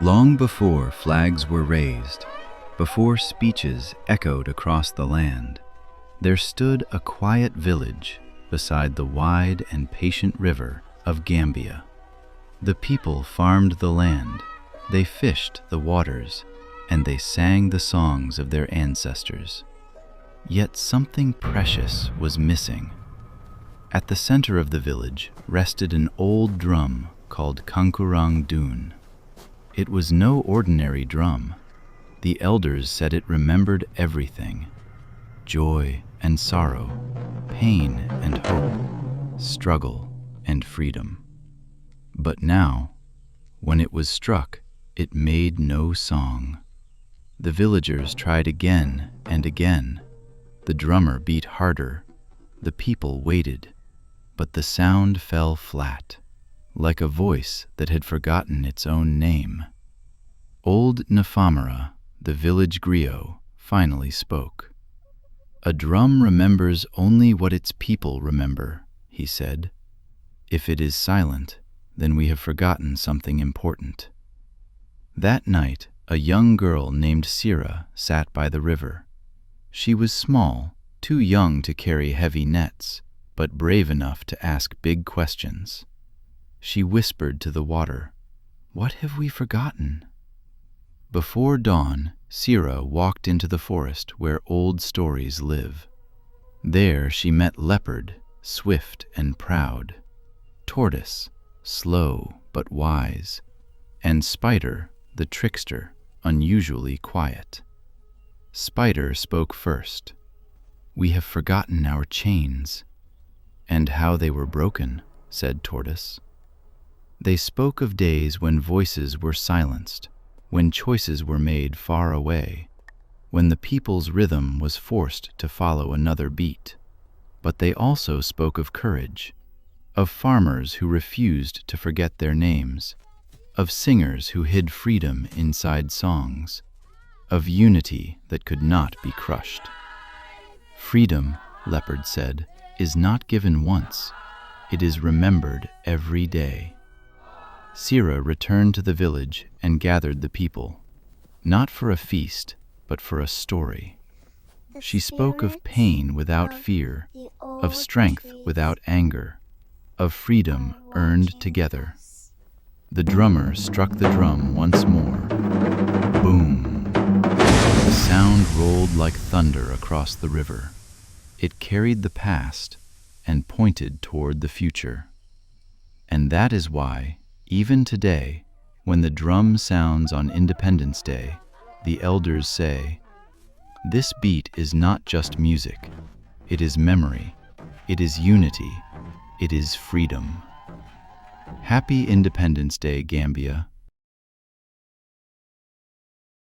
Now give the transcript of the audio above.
Long before flags were raised, before speeches echoed across the land, there stood a quiet village beside the wide and patient river of Gambia. The people farmed the land, they fished the waters, and they sang the songs of their ancestors. Yet something precious was missing. At the center of the village rested an old drum called Kankurang Dun. It was no ordinary drum. The elders said it remembered everything: joy and sorrow, pain and hope, struggle and freedom. But now, when it was struck, it made no song. The villagers tried again and again. The drummer beat harder. The people waited, but the sound fell flat, like a voice that had forgotten its own name. Old Nafamara, the village griot, finally spoke. "A drum remembers only what its people remember," he said. "If it is silent, then we have forgotten something important." That night, a young girl named Sira sat by the river. She was small, too young to carry heavy nets, but brave enough to ask big questions. She whispered to the water, "What have we forgotten?" Before dawn, Sira walked into the forest where old stories live. There she met Leopard, swift and proud; Tortoise, slow but wise; and Spider, the trickster, unusually quiet. Spider spoke first. "We have forgotten our chains." "And how they were broken," said Tortoise. They spoke of days when voices were silenced, when choices were made far away, when the people's rhythm was forced to follow another beat. But they also spoke of courage, of farmers who refused to forget their names, of singers who hid freedom inside songs, of unity that could not be crushed. "Freedom," Leopard said, "is not given once. It is remembered every day." Sira returned to the village and gathered the people, not for a feast, but for a story. She spoke of pain without fear, of strength without anger, of freedom earned together. The drummer struck the drum once more. Boom! The sound rolled like thunder across the river. It carried the past and pointed toward the future. And that is why, even today, when the drum sounds on Independence Day, the elders say, "This beat is not just music. It is memory. It is unity. It is freedom." Happy Independence Day, Gambia.